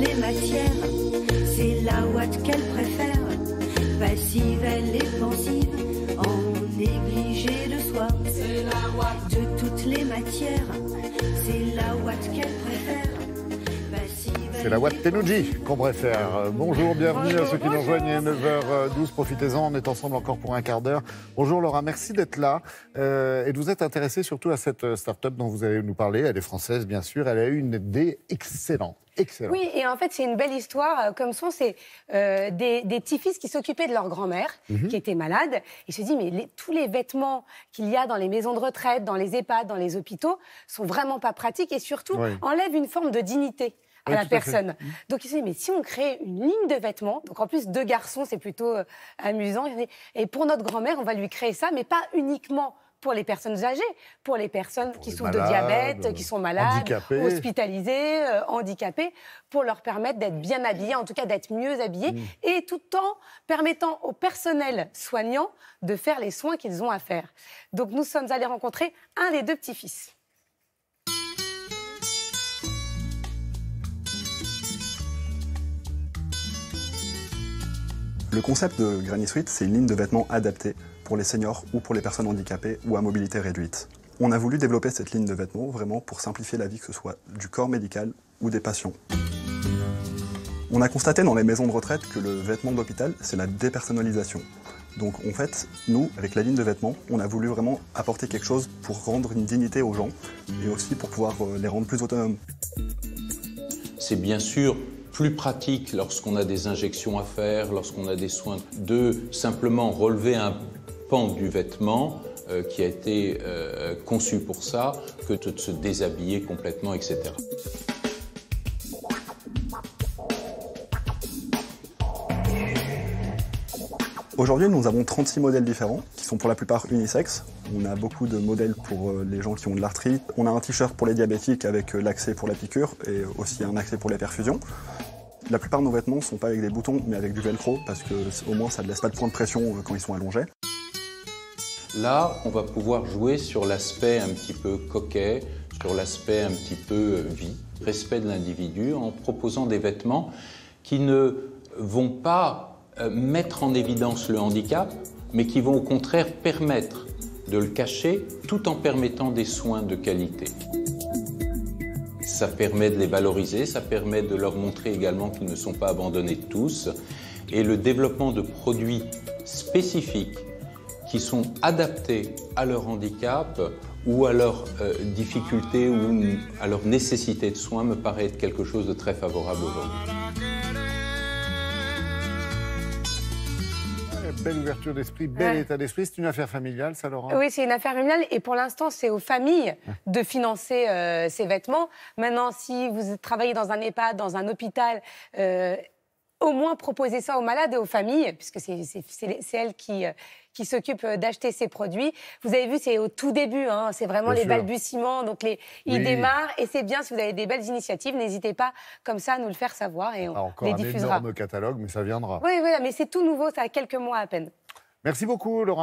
les matières. C'est la ouate qu'elle préfère, passive, elle est pensive, en négligé de soi. C'est la ouate de toutes les matières, c'est la ouate qu'elle préfère. C'est la Watt Tenouji qu'on préfère. Bonjour, bienvenue à ceux qui nous rejoignent. Il est 9h12, profitez-en, on est ensemble encore pour un quart d'heure. Bonjour Laura, merci d'être là. Et de vous êtes intéressée surtout à cette start-up dont vous allez nous parler. Elle est française, bien sûr. Elle a eu une idée excellente. Excellent. Oui, et en fait, c'est une belle histoire. Comme son, c'est des petits-fils qui s'occupaient de leur grand-mère, qui était malade. Et se dit, mais tous les vêtements qu'il y a dans les maisons de retraite, dans les EHPAD, dans les hôpitaux, sont vraiment pas pratiques et surtout enlèvent une forme de dignité à la personne. Donc, il se dit, mais si on crée une ligne de vêtements, donc en plus, 2 garçons, c'est plutôt amusant. Et pour notre grand-mère, on va lui créer ça, mais pas uniquement pour les personnes âgées, pour les personnes qui souffrent de diabète, qui sont malades, hospitalisées, handicapées, pour leur permettre d'être bien habillées, en tout cas d'être mieux habillées, et tout en permettant au personnel soignant de faire les soins qu'ils ont à faire. Donc nous sommes allés rencontrer un des 2 petits-fils. Le concept de Granny Suite, c'est une ligne de vêtements adaptée pour les seniors ou pour les personnes handicapées ou à mobilité réduite. On a voulu développer cette ligne de vêtements vraiment pour simplifier la vie, que ce soit du corps médical ou des patients. On a constaté dans les maisons de retraite que le vêtement d'hôpital, c'est la dépersonnalisation. Donc en fait, nous, avec la ligne de vêtements, on a voulu vraiment apporter quelque chose pour rendre une dignité aux gens et aussi pour pouvoir les rendre plus autonomes. C'est bien sûr plus pratique lorsqu'on a des injections à faire, lorsqu'on a des soins, de simplement relever un pan du vêtement qui a été conçu pour ça, que de se déshabiller complètement, etc. Aujourd'hui, nous avons 36 modèles différents, qui sont pour la plupart unisexes. On a beaucoup de modèles pour les gens qui ont de l'arthrite. On a un t-shirt pour les diabétiques avec l'accès pour la piqûre et aussi un accès pour les perfusions. La plupart de nos vêtements ne sont pas avec des boutons, mais avec du velcro, parce qu'au moins ça ne laisse pas de point de pression quand ils sont allongés. Là, on va pouvoir jouer sur l'aspect un petit peu coquet, sur l'aspect un petit peu vie, respect de l'individu, en proposant des vêtements qui ne vont pas mettre en évidence le handicap, mais qui vont au contraire permettre de le cacher tout en permettant des soins de qualité. Ça permet de les valoriser, ça permet de leur montrer également qu'ils ne sont pas abandonnés de tous. Et le développement de produits spécifiques qui sont adaptés à leur handicap ou à leurs difficultés ou à leur nécessité de soins me paraît être quelque chose de très favorable aujourd'hui. Belle ouverture d'esprit, bel état d'esprit. C'est une affaire familiale, ça, Laura? Oui, c'est une affaire familiale et pour l'instant, c'est aux familles de financer ces vêtements. Maintenant, si vous travaillez dans un EHPAD, dans un hôpital, au moins proposer ça aux malades et aux familles, puisque c'est elles qui s'occupent d'acheter ces produits. Vous avez vu, c'est au tout début, hein, c'est vraiment les balbutiements, donc ils démarrent. Et c'est bien, si vous avez des belles initiatives, n'hésitez pas comme ça à nous le faire savoir et on les diffusera. Encore un énorme catalogue, mais ça viendra. Oui, mais c'est tout nouveau, ça a quelques mois à peine. Merci beaucoup, Laura.